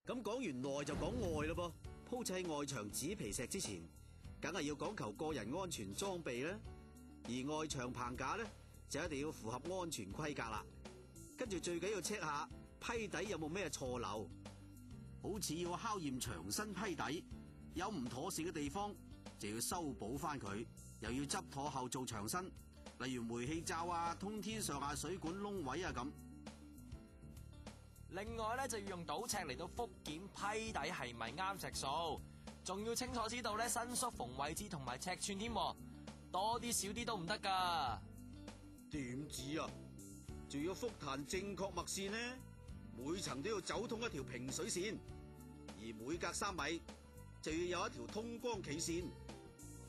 咁講完內就講外咯噃，鋪砌外牆紙皮石之前，梗係要講求個人安全裝備啦。而外牆棚架咧，就一定要符合安全規格啦。跟住最緊要 check 下批底有冇咩錯漏，好似要敲驗牆身批底，有唔妥善嘅地方就要修補翻佢，又要執妥後做牆身，例如煤氣罩啊、通天上下水管窿位啊咁。另外咧就要用倒尺嚟到復檢批底係咪啱尺數，仲要清楚知道咧伸縮縫位置同埋尺寸添，多啲少啲都唔得噶。點止啊？仲要覆彈正確墨線呢？每層都要走通一條平水線，而每隔3米就要有一條通光企線，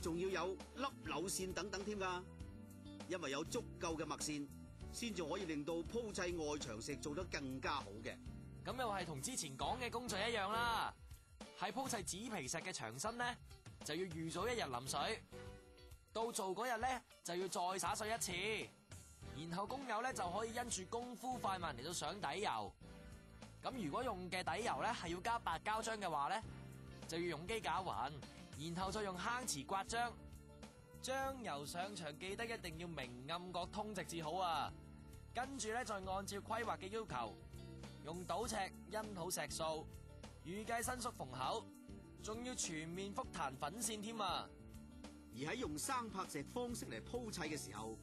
仲要有粒柳線等等添噶。因為有足夠嘅墨線，先至可以令到鋪砌外牆石做得更加好嘅。咁又係同之前講嘅工序一樣啦。係鋪砌紙皮石嘅牆身呢，就要預早1日淋水，到做嗰日呢，就要再灑水1次，然後工友呢，就可以因住功夫快慢嚟到上底油。咁如果用嘅底油呢，係要加白膠漿嘅話呢，就要用機攪勻，然後再用坑匙刮漿。漿油上牆記得一定要明暗角通直至好啊！跟住咧，再按照規劃嘅要求，用倒尺因好石數，預計伸縮縫口，仲要全面覆彈粉線添啊！而喺用生拍石方式嚟鋪砌嘅時候，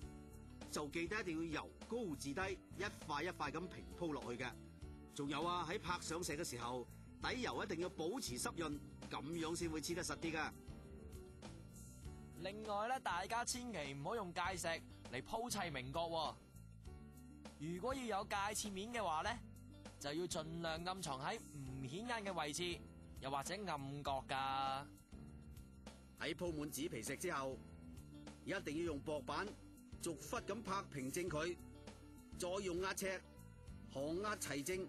就記得一定要由高至低，一塊一塊咁平鋪落去嘅。仲有啊，喺拍上石嘅時候，底油一定要保持濕潤，咁樣先會黐得實啲噶。另外咧，大家千祈唔好用界石嚟鋪砌明角。如果要有界切面嘅話咧，就要盡量暗藏喺唔顯眼嘅位置，又或者暗角噶。喺鋪滿紙皮石之後，一定要用薄板逐忽咁拍平正佢，再用壓尺行壓齊正，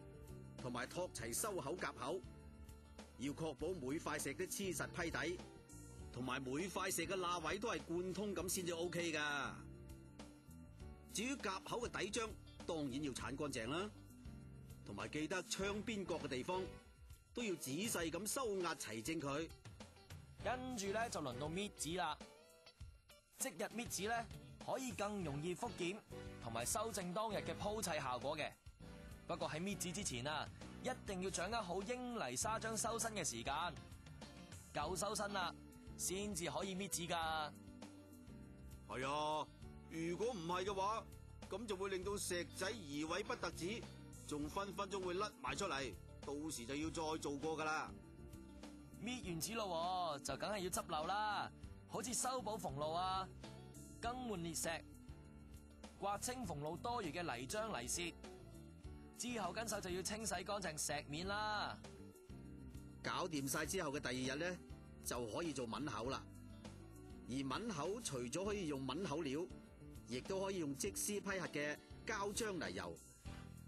同埋托齊收口夾口，要確保每塊石都黐實批底。同埋每塊石嘅罅位都係貫通咁先至 OK 噶。至於夾口嘅底漿，當然要鏟乾淨啦。同埋記得窗邊角嘅地方都要仔細咁收壓齊正佢。跟住咧就輪到搣紙啦。即日搣紙咧可以更容易復檢同埋修正當日嘅鋪砌效果嘅。不過喺搣紙之前啊，一定要掌握好英泥砂漿收身嘅時間，夠收身啦，先至可以搣紙噶。係啊，如果唔係嘅話，咁就會令到石仔移位不特止，仲分分鐘會甩埋出嚟，到時就要再做過噶啦。搣完紙咯，就梗係要執漏啦，好似修補縫路啊、更換裂石、刮清縫路多餘嘅泥漿泥屑，之後跟手就要清洗乾淨石面啦。搞掂晒之後嘅第二日咧，就可以做抿口啦。而抿口除咗可以用抿口料，亦都可以用即施批核嘅膠漿泥油。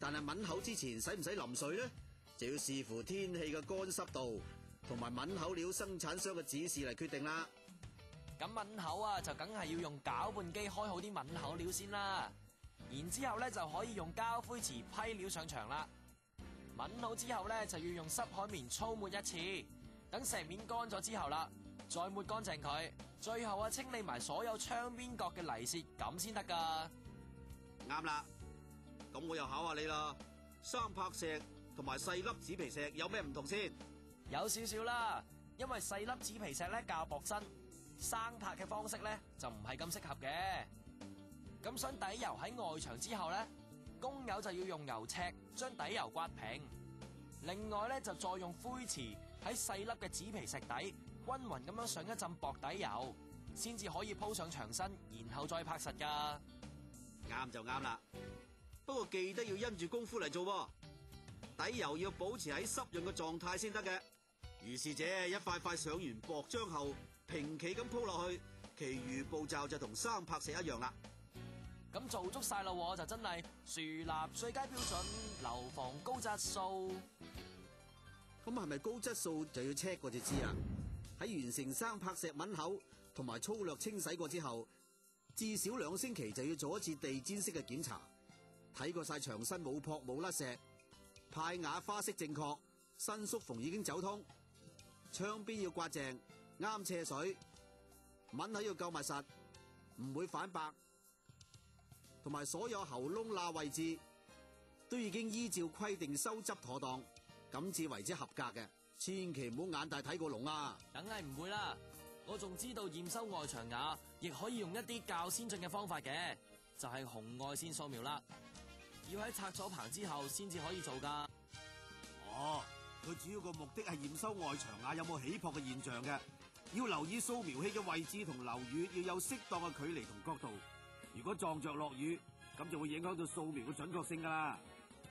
但係抿口之前使唔使淋水咧，就要視乎天氣嘅乾濕度同埋抿口料生產商嘅指示嚟決定啦。咁抿口啊，就梗係要用攪拌機開好啲抿口料先啦。然之後咧就可以用膠灰池批料上牆啦。抿好之後咧就要用濕海綿粗抹一次。等石面乾咗之後啦，再抹乾淨佢，最後啊清理埋所有窗邊角嘅泥屑，咁先得噶。啱啦，咁我又考下你啦，生拍石同埋細粒紙皮石有咩唔同先？有少少啦，因為細粒紙皮石咧較薄身，生拍嘅方式咧就唔係咁適合嘅。咁想底油喺外牆之後咧，工友就要用油尺將底油刮平，另外咧就再用灰池喺細粒嘅紙皮石底均勻咁樣上一浸薄底油，先至可以鋪上牆身，然後再拍實噶。啱就啱啦，不過記得要因住功夫嚟做，底油要保持喺濕潤嘅狀態先得嘅。如是者一塊塊上完薄漿後，平企咁鋪落去，其餘步驟就同生拍石一樣啦。咁做足晒咯，就真係樹立最佳標準，樓房高質素。咁係咪高質素就要 check 過就知啊？喺完成生拍石抿口同埋粗略清洗過之後，至少2星期就要做一次地氈式嘅檢查，睇過晒牆身冇撲冇甩石，派瓦花式正確，新縮縫已經走通，窗邊要刮淨，啱斜水，紋喺要夠密實，唔會反白，同埋所有喉窿罅位置都已經依照規定收執妥當，咁至為之合格嘅。千祈唔好眼大睇過龍啊！梗係唔會啦，我仲知道驗收外牆瓦亦可以用一啲較先進嘅方法嘅，就係紅外線掃描啦。要喺拆咗棚之後先至可以做噶。哦，佢主要個目的係驗收外牆瓦有冇起泡嘅現象嘅，要留意掃描器嘅位置同樓宇要有適當嘅距離同角度。如果撞着落雨，咁就會影響到掃描嘅準確性噶啦。